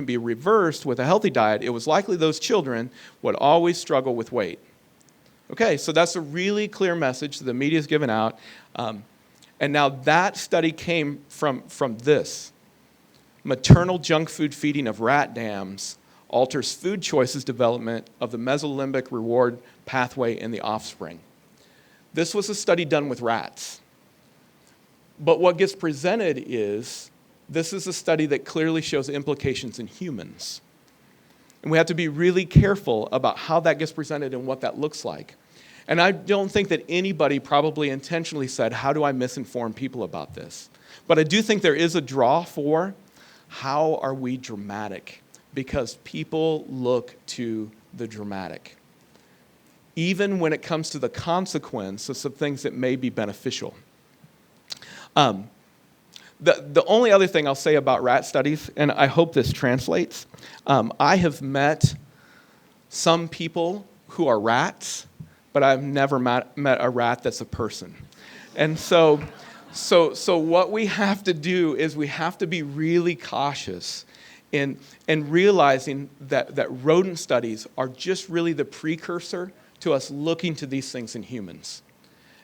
be reversed with a healthy diet, it was likely those children would always struggle with weight. Okay, so that's a really clear message that the media's given out. And now that study came from this. Maternal junk food feeding of rat dams alters food choices development of the mesolimbic reward pathway in the offspring. This was a study done with rats. But what gets presented is, this is a study that clearly shows implications in humans. And we have to be really careful about how that gets presented and what that looks like. And I don't think that anybody probably intentionally said, how do I misinform people about this? But I do think there is a draw for, how are we dramatic? Because people look to the dramatic, even when it comes to the consequence of some things that may be beneficial. The only other thing I'll say about rat studies, and I hope this translates, I have met some people who are rats, but I've never met a rat that's a person. And so what we have to do is we have to be really cautious in realizing that rodent studies are just really the precursor to us looking to these things in humans.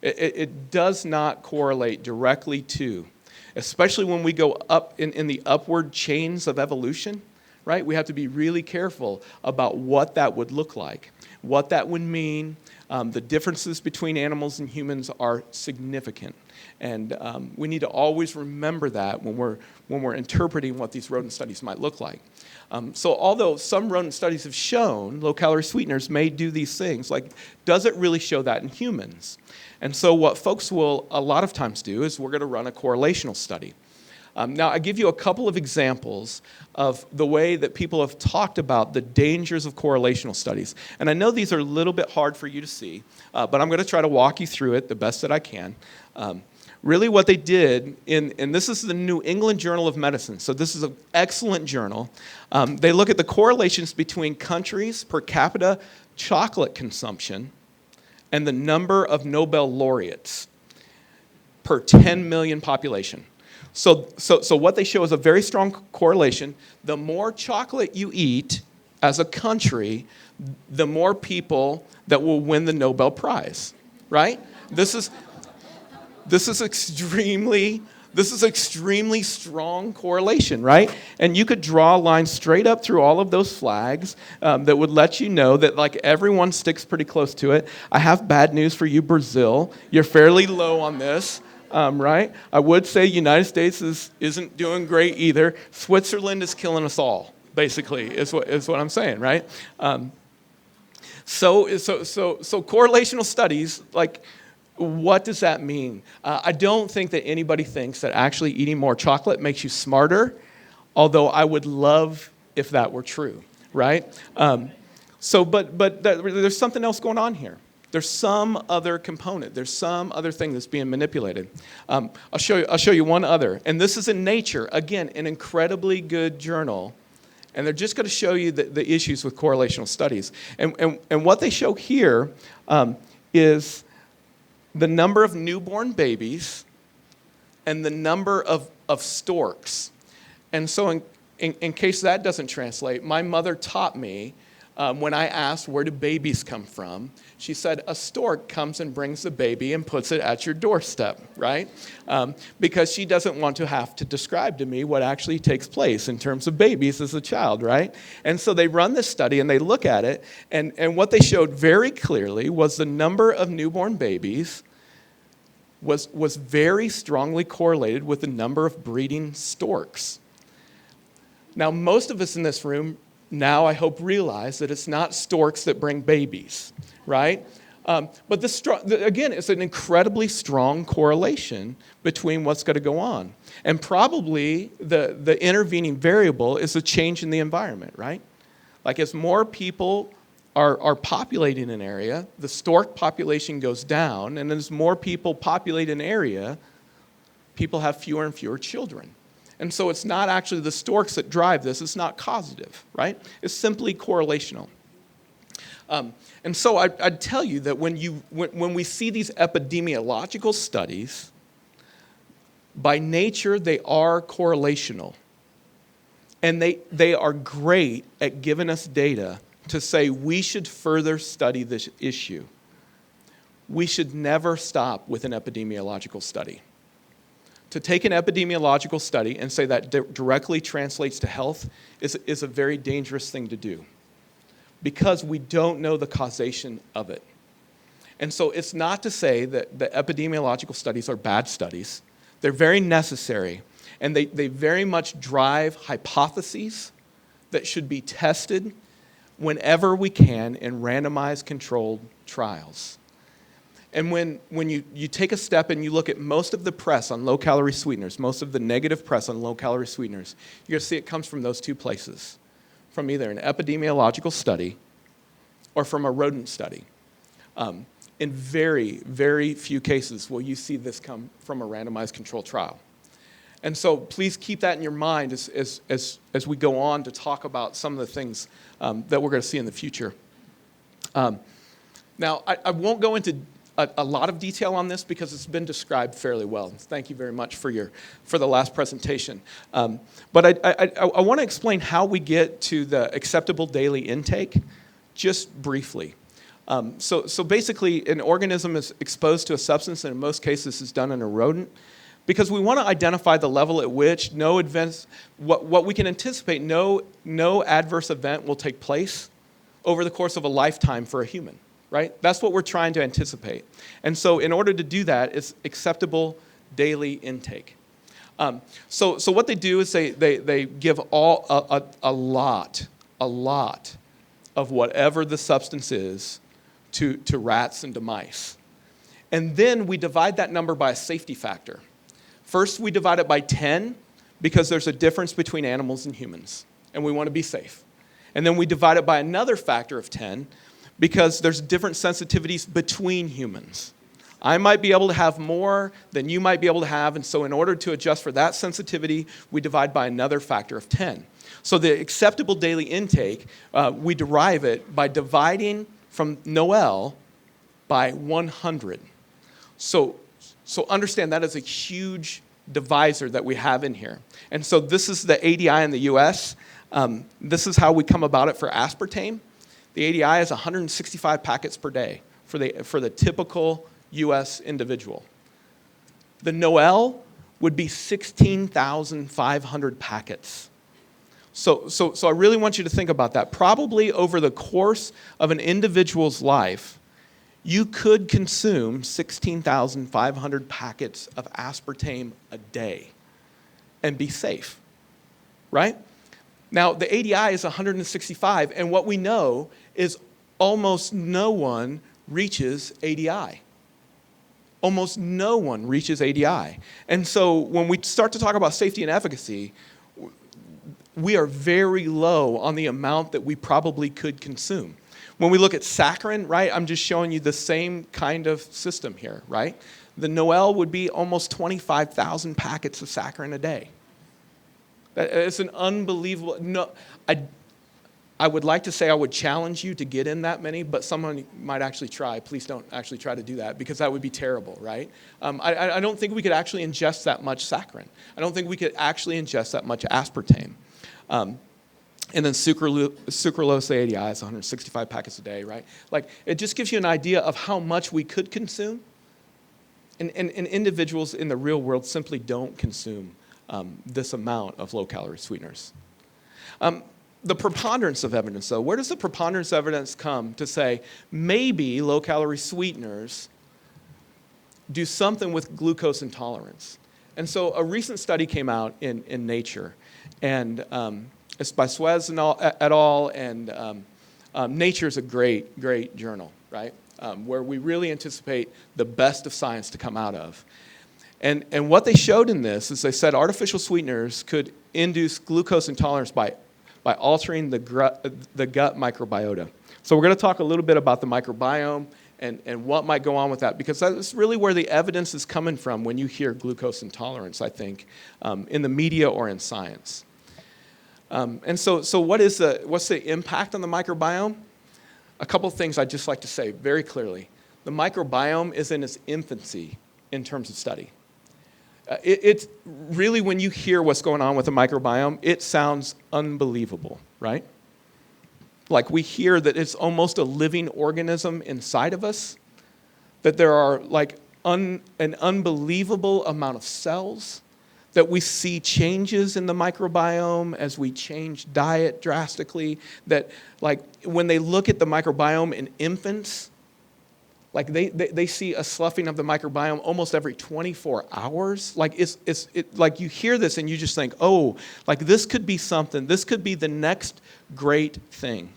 It does not correlate directly to, especially when we go up in the upward chains of evolution, right? We have to be really careful about what that would look like, what that would mean. The differences between animals and humans are significant. And we need to always remember that when we're interpreting what these rodent studies might look like. So although some rodent studies have shown low-calorie sweeteners may do these things, like, does it really show that in humans? And so what folks will a lot of times do is we're going to run a correlational study. Now, I give you a couple of examples of the way that people have talked about the dangers of correlational studies. And I know these are a little bit hard for you to see, but I'm going to try to walk you through it the best that I can. Really what they did, and this is the New England Journal of Medicine, so this is an excellent journal. They look at the correlations between countries' per capita chocolate consumption and the number of Nobel laureates per 10 million population. So what they show is a very strong correlation. The more chocolate you eat as a country, the more people that will win the Nobel Prize, right? This is extremely strong correlation, right? And you could draw a line straight up through all of those flags that would let you know that, like, everyone sticks pretty close to it. I have bad news for you, Brazil. You're fairly low on this. Right? I would say United States isn't doing great either. Switzerland is killing us all, basically, is what I'm saying, right? So correlational studies, like, what does that mean? I don't think that anybody thinks that actually eating more chocolate makes you smarter, although I would love if that were true, right? But there's something else going on here. There's some other component. There's some other thing that's being manipulated. I'll show you one other. And this is in Nature. Again, an incredibly good journal. And they're just going to show you the issues with correlational studies. And what they show here is the number of newborn babies and the number of storks. And so in case that doesn't translate, my mother taught me when I asked, where do babies come from? She said, a stork comes and brings the baby and puts it at your doorstep, right? Because she doesn't want to have to describe to me what actually takes place in terms of babies as a child, right? And so they run this study and they look at it, and what they showed very clearly was the number of newborn babies was very strongly correlated with the number of breeding storks. Now, most of us in this room now, I hope, realize that it's not storks that bring babies, right? But again, it's an incredibly strong correlation between what's going to go on. And probably the intervening variable is a change in the environment, right? Like, as more people are populating an area, the stork population goes down, and as more people populate an area, people have fewer and fewer children. And so it's not actually the storks that drive this. It's not causative, right? It's simply correlational. And so I'd tell you that when we see these epidemiological studies, by nature they are correlational. And they are great at giving us data to say we should further study this issue. We should never stop with an epidemiological study. To take an epidemiological study and say that directly translates to health is a very dangerous thing to do, because we don't know the causation of it. And so it's not to say that the epidemiological studies are bad studies. They're very necessary, and they very much drive hypotheses that should be tested whenever we can in randomized controlled trials. And when you take a step and you look at most of the press on low-calorie sweeteners, most of the negative press on low-calorie sweeteners, you're going to see it comes from those two places, from either an epidemiological study or from a rodent study. In very, very few cases will you see this come from a randomized controlled trial. And so please keep that in your mind as we go on to talk about some of the things that we're going to see in the future. Now, I won't go into a lot of detail on this because it's been described fairly well. Thank you very much for the last presentation. But I want to explain how we get to the acceptable daily intake just briefly. So basically, an organism is exposed to a substance, and in most cases this is done in a rodent, because we want to identify the level at which what we can anticipate, no adverse event will take place over the course of a lifetime for a human, right? That's what we're trying to anticipate. And so in order to do that, it's acceptable daily intake. So what they do is they give a lot of whatever the substance is to rats and to mice. And then we divide that number by a safety factor. First, we divide it by 10 because there's a difference between animals and humans, and we want to be safe. And then we divide it by another factor of 10 because there's different sensitivities between humans. I might be able to have more than you might be able to have, and so in order to adjust for that sensitivity, we divide by another factor of 10. So the acceptable daily intake, we derive it by dividing from Noel by 100. So understand that is a huge divisor that we have in here. And so this is the ADI in the US. This is how we come about it for aspartame. The ADI is 165 packets per day for the typical US individual. The Noel would be 16,500 packets. So I really want you to think about that. Probably over the course of an individual's life, you could consume 16,500 packets of aspartame a day and be safe, right? Now, the ADI is 165, and what we know is almost no one reaches ADI. Almost no one reaches ADI. And so when we start to talk about safety and efficacy, we are very low on the amount that we probably could consume. When we look at saccharin, right, I'm just showing you the same kind of system here, right? The Noel would be almost 25,000 packets of saccharin a day. It's an unbelievable, no, I would like to say I would challenge you to get in that many, but someone might actually try. Please don't actually try to do that because that would be terrible, right? I don't think we could actually ingest that much saccharin. I don't think we could actually ingest that much aspartame. And then sucralose ADI is 165 packets a day, right? Like, it just gives you an idea of how much we could consume. And individuals in the real world simply don't consume this amount of low-calorie sweeteners. The preponderance of evidence, though, where does the preponderance of evidence come to say maybe low-calorie sweeteners do something with glucose intolerance? And so a recent study came out in Nature, and it's by Suez et al., and Nature is a great journal, right, where we really anticipate the best of science to come out of. And what they showed in this is they said artificial sweeteners could induce glucose intolerance by altering the gut microbiota. So we're going to talk a little bit about the microbiome and what might go on with that, because that's really where the evidence is coming from when you hear glucose intolerance, I think, in the media or in science. And so what's the impact on the microbiome? A couple of things I'd just like to say very clearly. The microbiome is in its infancy in terms of study. It's really, when you hear what's going on with the microbiome, it sounds unbelievable, right? Like, we hear that it's almost a living organism inside of us, that there are like an unbelievable amount of cells, that we see changes in the microbiome as we change diet drastically, that like when they look at the microbiome in infants, like they see a sloughing of the microbiome almost every 24 hours. Like like you hear this and you just think, oh, like this could be something. This could be the next great thing.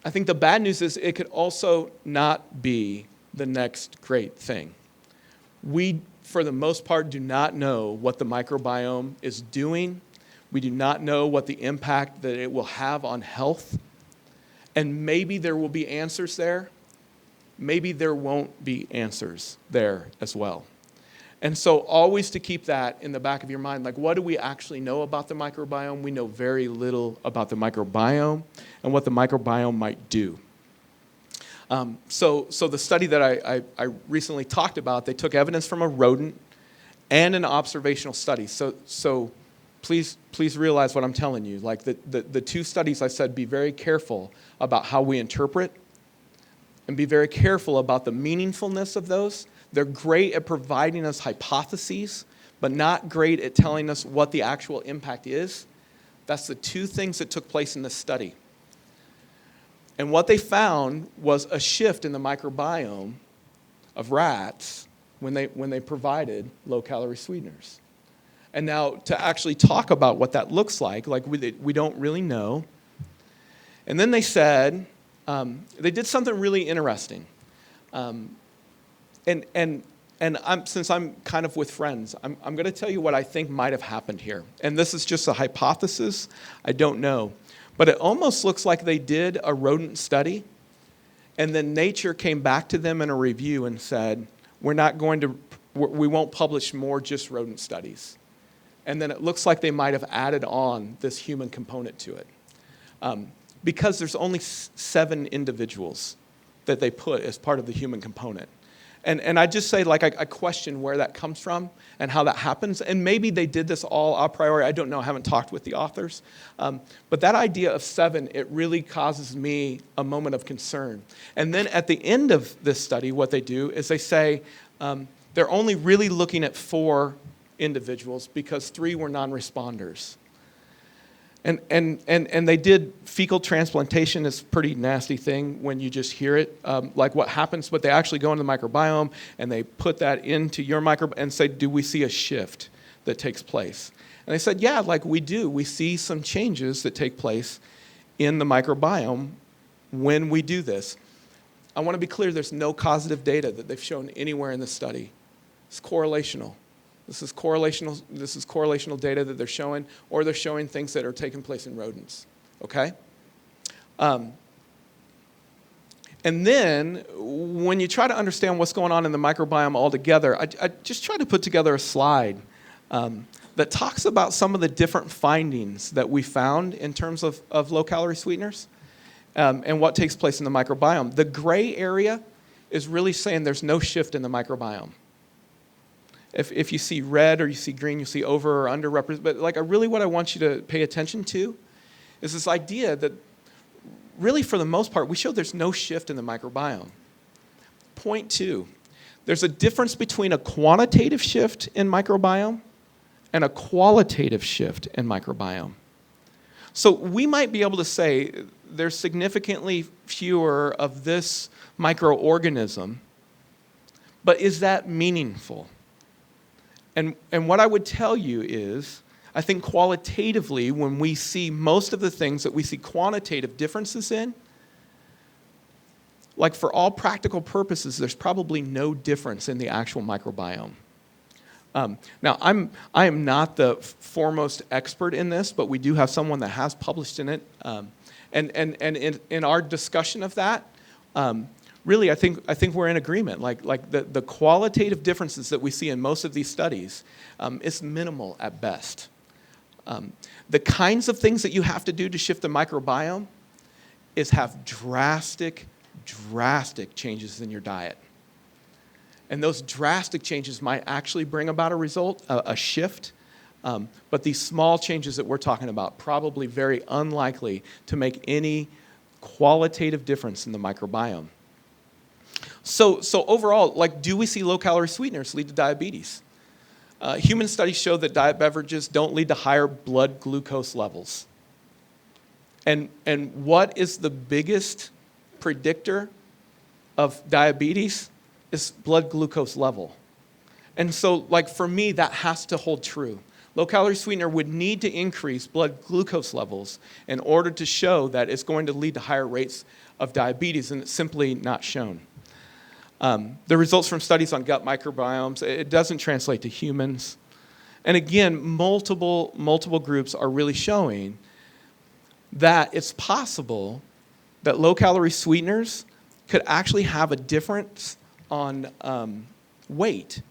I think the bad news is it could also not be the next great thing. We, for the most part, do not know what the microbiome is doing. We do not know what the impact that it will have on health. And maybe there will be answers there. Maybe there won't be answers there as well. And so always to keep that in the back of your mind, like, what do we actually know about the microbiome? We know very little about the microbiome and what the microbiome might do. So the study that I recently talked about, they took evidence from a rodent and an observational study. So please realize what I'm telling you. Like the two studies I said, be very careful about how we interpret and be very careful about the meaningfulness of those. They're great at providing us hypotheses, but not great at telling us what the actual impact is. That's the two things that took place in this study. And what they found was a shift in the microbiome of rats when they provided low-calorie sweeteners. And now to actually talk about what that looks like we don't really know. And then they said, they did something really interesting. And since I'm kind of with friends, I'm going to tell you what I think might have happened here. And this is just a hypothesis. I don't know. But it almost looks like they did a rodent study, and then Nature came back to them in a review and said, we won't publish more just rodent studies. And then it looks like they might have added on this human component to it. Because there's only 7 individuals that they put as part of the human component. And I just say, like, I question where that comes from and how that happens. And maybe they did this all a priori. I don't know. I haven't talked with the authors. But that idea of 7, it really causes me a moment of concern. And then at the end of this study, what they do is they say they're only really looking at 4 individuals because 3 were non-responders. And they did fecal transplantation. Is a pretty nasty thing when you just hear it, like what happens. But they actually go into the microbiome and they put that into your microbiome and say, do we see a shift that takes place? And they said, yeah, like we do. We see some changes that take place in the microbiome when we do this. I want to be clear, there's no causative data that they've shown anywhere in this study. It's correlational. This is correlational data that they're showing, or they're showing things that are taking place in rodents, okay? And then when you try to understand what's going on in the microbiome altogether, I just try to put together a slide that talks about some of the different findings that we found in terms of low-calorie sweeteners and what takes place in the microbiome. The gray area is really saying there's no shift in the microbiome. If you see red or you see green, you see over or underrepresented. But like, really what I want you to pay attention to is this idea that really for the most part, we show there's no shift in the microbiome. Point 2, there's a difference between a quantitative shift in microbiome and a qualitative shift in microbiome. So we might be able to say there's significantly fewer of this microorganism, but is that meaningful? And what I would tell you is, I think qualitatively, when we see most of the things that we see quantitative differences in, like for all practical purposes, there's probably no difference in the actual microbiome. Now, I am not the foremost expert in this, but we do have someone that has published in it. And in our discussion of that, really, I think we're in agreement. Like the qualitative differences that we see in most of these studies is minimal at best. The kinds of things that you have to do to shift the microbiome is have drastic changes in your diet. And those drastic changes might actually bring about a result, a shift. But these small changes that we're talking about, probably very unlikely to make any qualitative difference in the microbiome. So overall, like, do we see low-calorie sweeteners lead to diabetes? Human studies show that diet beverages don't lead to higher blood glucose levels. And what is the biggest predictor of diabetes is blood glucose level. And so, like, for me, that has to hold true. Low-calorie sweetener would need to increase blood glucose levels in order to show that it's going to lead to higher rates of diabetes, and it's simply not shown. The results from studies on gut microbiomes, it doesn't translate to humans. And again, multiple groups are really showing that it's possible that low-calorie sweeteners could actually have a difference on weight.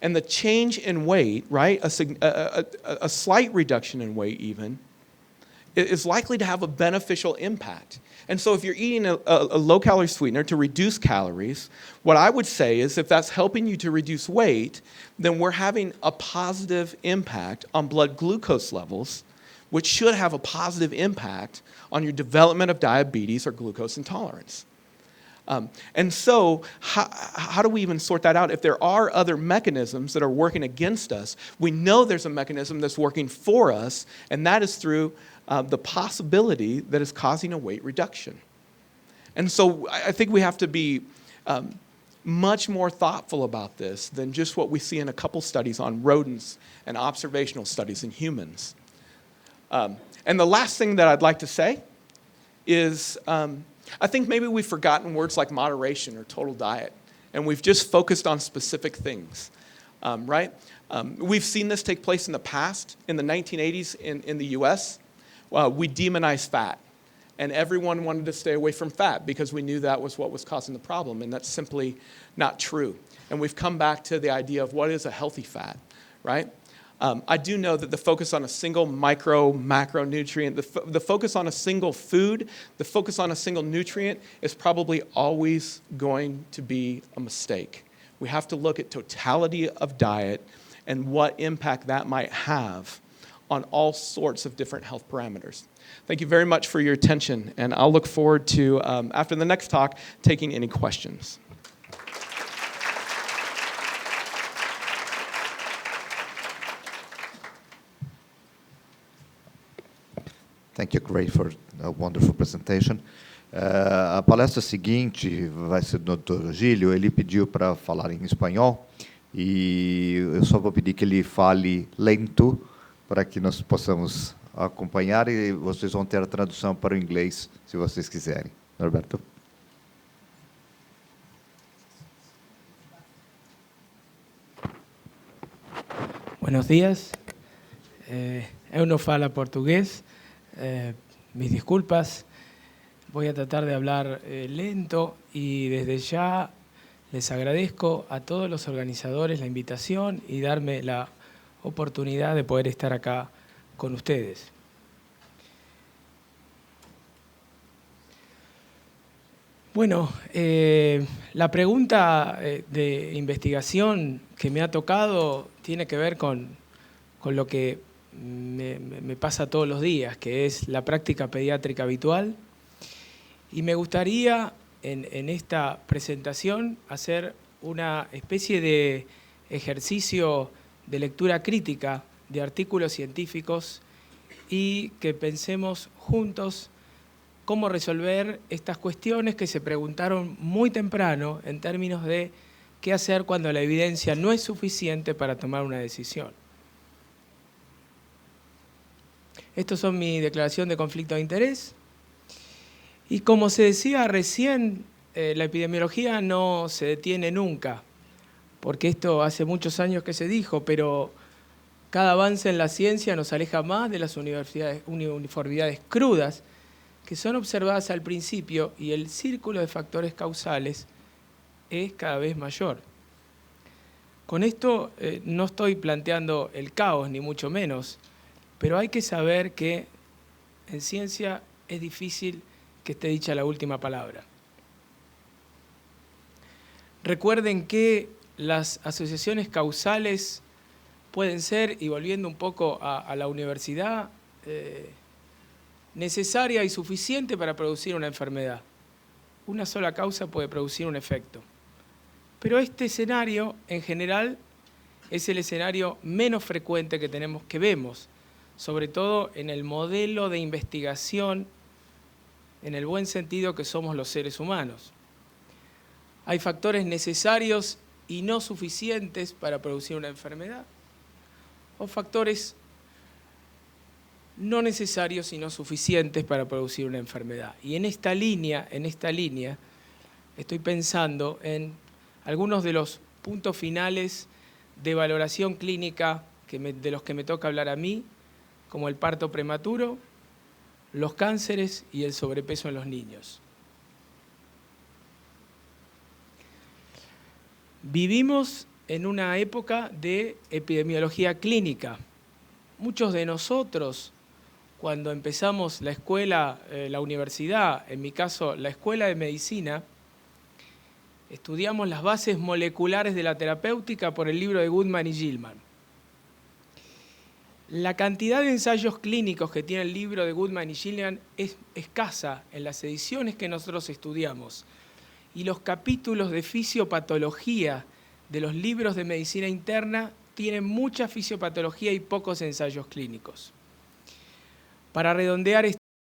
And the change in weight, right, a slight reduction in weight even, is likely to have a beneficial impact. And so if you're eating a low-calorie sweetener to reduce calories, what I would say is if that's helping you to reduce weight, then we're having a positive impact on blood glucose levels, which should have a positive impact on your development of diabetes or glucose intolerance. And so how do we even sort that out? If there are other mechanisms that are working against us, we know there's a mechanism that's working for us, and that is through the possibility that is causing a weight reduction. And so I think we have to be much more thoughtful about this than just what we see in a couple studies on rodents and observational studies in humans. And the last thing that I'd like to say is I think maybe we've forgotten words like moderation or total diet, and we've just focused on specific things, right? We've seen this take place in the past. In the 1980s in the US, we demonized fat, and everyone wanted to stay away from fat because we knew that was what was causing the problem, and that's simply not true. And we've come back to the idea of what is a healthy fat, right? I do know that the focus on a single macronutrient, the focus on a single food, the focus on a single nutrient is probably always going to be a mistake. We have to look at totality of diet and what impact that might have on all sorts of different health parameters. Thank you very much for your attention, and I'll look forward to, after the next talk, taking any questions. Thank you, Gray, for a wonderful presentation. A palestra seguinte vai ser do Dr. Gílio. Ele pediu para falar em espanhol e eu só vou pedir que ele fale lento para que nós possamos acompanhar e vocês vão ter a tradução para o inglês, se vocês quiserem. Norberto? Buenos días. Eu não falo português. Mis disculpas, voy a tratar de hablar lento y desde ya les agradezco a todos los organizadores la invitación y darme la oportunidad de poder estar acá con ustedes. Bueno, la pregunta de investigación que me ha tocado tiene que ver con lo que me pasa todos los días, que es la práctica pediátrica habitual. Y me gustaría en esta presentación hacer una especie de ejercicio de lectura crítica de artículos científicos y que pensemos juntos cómo resolver estas cuestiones que se preguntaron muy temprano en términos de qué hacer cuando la evidencia no es suficiente para tomar una decisión. Estos son mi declaración de conflicto de interés. Y como se decía recién, la epidemiología no se detiene nunca, porque esto hace muchos años que se dijo, pero cada avance en la ciencia nos aleja más de las uniformidades crudas que son observadas al principio y el círculo de factores causales es cada vez mayor. Con esto no estoy planteando el caos, ni mucho menos, pero hay que saber que en ciencia es difícil que esté dicha la última palabra. Recuerden que las asociaciones causales pueden ser, y volviendo un poco a la universidad, necesaria y suficiente para producir una enfermedad. Una sola causa puede producir un efecto. Pero este escenario, en general, es el escenario menos frecuente que vemos, sobre todo en el modelo de investigación, en el buen sentido que somos los seres humanos. Hay factores necesarios y no suficientes para producir una enfermedad, o factores no necesarios y no suficientes para producir una enfermedad. Y en esta línea, estoy pensando en algunos de los puntos finales de valoración clínica de los que me toca hablar a mí, como el parto prematuro, los cánceres y el sobrepeso en los niños. Vivimos en una época de epidemiología clínica. Muchos de nosotros, cuando empezamos la escuela, la universidad, en mi caso la escuela de medicina, estudiamos las bases moleculares de la terapéutica por el libro de Goodman y Gilman. La cantidad de ensayos clínicos que tiene el libro de Goodman y Gilman es escasa en las ediciones que nosotros estudiamos. Y los capítulos de fisiopatología de los libros de medicina interna tienen mucha fisiopatología y pocos ensayos clínicos. Para redondear